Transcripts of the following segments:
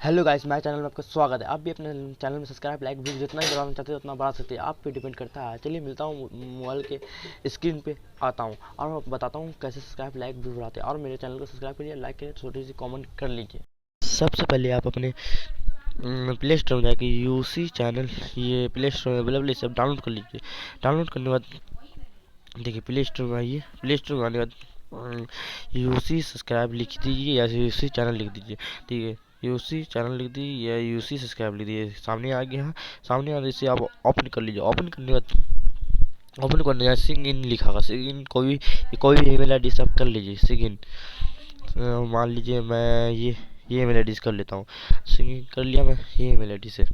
Hello guys, मेरे channel में आपका स्वागत है। आप भी अपने चैनल में सब्सक्राइब लाइक वीडियो जितना ही बढ़ाना चाहते हो उतना बढ़ा सकते हैं। आप पे डिपेंड करता है। चलिए मिलता हूँ मोबाइल के स्क्रीन पे आता हूँ और मैं बताता हूँ कैसे सब्सक्राइब लाइक वीडियो बढ़ाते हैं। और मेरे चैनल को सब्सक्राइब करिए, लाइक करिए, छोटी सी कमेंट कर लीजिए। सबसे पहले आप अपने प्ले स्टोर में जाके यूसी चैनल, ये प्ले स्टोर में अवेलेबल है, सब डाउनलोड कर लीजिए। डाउनलोड करने के बाद देखिए प्ले स्टोर में आइए। प्ले स्टोर में आने के बाद यूसी सब्सक्राइब लिख दीजिए या यूसी चैनल लिख दीजिए। ठीक है, यूसी चैनल लिख दीजिए या यूसी सब्सक्राइब लिख दीजिए। सामने आ गया। सामने आने से आप ओपन कर लीजिए। ओपन करने के बाद ओपन करने के बाद सिंग इन लिखा होगा। सिंग इन कोई भी ईमेल आई डी से आप कर लीजिए। सिंग इन मान लीजिए मैं ये ईमेल आई डी कर लेता हूँ। सिंग इन कर लिया मैं ये ईमेल आई डी से।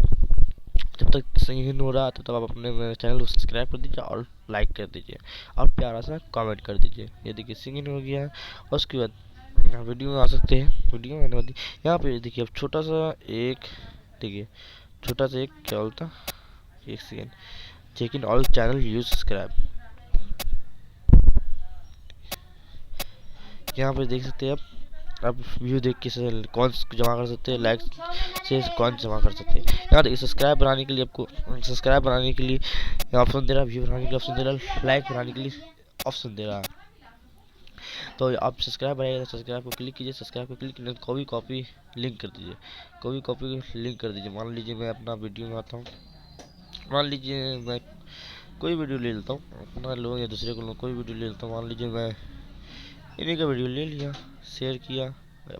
जब तक सही हो रहा तो तब आप अपने चैनल को सब्सक्राइब कर दीजिए और लाइक कर दीजिए और प्यारा सा कमेंट कर दीजिए। ये देखिए सिंगिंग हो गया है। और उसके बाद यहाँ वीडियो में आ सकते हैं। वीडियो में आने वाली यहाँ पे देखिए अब छोटा सा एक, देखिए छोटा सा एक क्या बोलता, एक second, check in all channel use subscribe. यहाँ पे देख सकते हैं आप व्यू देख के कौन जमा कर सकते हैं, लाइक से कौन जमा कर सकते हैं। यहाँ देखिए सब्सक्राइब बनाने के लिए आपको सब्सक्राइब बनाने के लिए ऑप्शन दे रहा है, व्यू बनाने के लिए ऑप्शन दे रहा है, लाइक बनाने के लिए ऑप्शन दे रहा है। तो आप सब्सक्राइब बनाइएगा तो सब्सक्राइब को क्लिक कीजिए। सब्सक्राइब को क्लिक करने को कॉपी लिंक कर दीजिए। कॉपी लिंक कर दीजिए। मान लीजिए मैं अपना वीडियो में आता हूँ। मान लीजिए मैं कोई वीडियो ले लेता हूँ, अपना लो या दूसरे को लो, कोई वीडियो ले लेता हूँ। मान लीजिए मैं इन्हीं का वीडियो ले लिया, शेयर किया।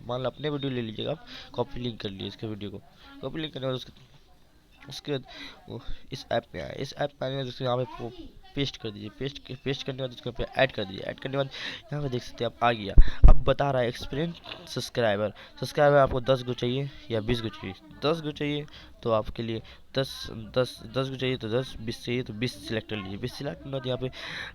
मान लो अपने वीडियो ले लीजिएगा आप, कॉपी लिंक कर लिए इसके वीडियो को। कॉपी लिंक करने के बाद उसके बाद इस ऐप में आए। इस ऐप में आने के बाद उसको यहाँ पे पेस्ट कर दीजिए। पेस्ट करने के बाद उसको पे ऐड कर दीजिए। ऐड करने के बाद यहाँ पे देख सकते हैं आप आ गया। अब बता रहा है एक्सपीरियंस सब्सक्राइबर आपको 10 गो चाहिए या 20 गो चाहिए। 10 गो चाहिए तो आपके लिए 10 गो चाहिए तो 10, 20 चाहिए तो 20 सिलेक्ट कर लीजिए। 20 सिलेक्ट करने यहाँ पे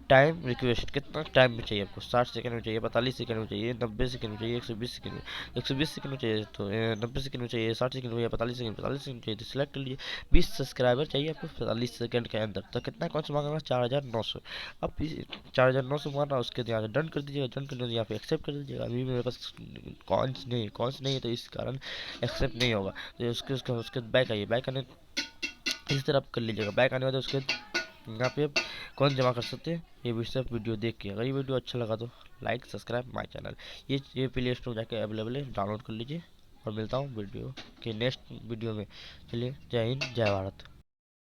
टाइम रिक्वेस्ट कितना टाइम में चाहिए आपको, 60 सेकंड में चाहिए, 45 सेकंड में चाहिए, 90 सेकंड में चाहिए, 120 सेकंड में, 120 सेकंड में चाहिए तो 90 सेकंड में चाहिए, 60 सेकंड में या 45 सेकंड चाहिए तो सिलेक्ट कर लीजिए। 20 सब्सक्राइबर चाहिए आपको 45 सेकंड के अंदर। तो कितना कौन सा मांगा, 4900। अब 4900 मांगा, उसके यहाँ से डन कर दीजिएगा। डन करने यहाँ पे एक्सेप्ट कर दीजिएगा। अभी मेरे पास कॉन्स नहीं है तो इस कारण एक्सेप्ट नहीं होगा। तो उसके बैक आइए। बैक आने इस तरह आप कर लीजिएगा। बैक आने के बाद उसके यहाँ पे आप कौन जमा कर सकते हैं ये भी सब वीडियो देख के। अगर ये वीडियो अच्छा लगा तो लाइक सब्सक्राइब माय चैनल। ये प्ले स्टोर जाके अवेलेबल है, डाउनलोड कर लीजिए। और मिलता हूँ वीडियो के नेक्स्ट वीडियो में। चलिए, जय हिंद जय भारत।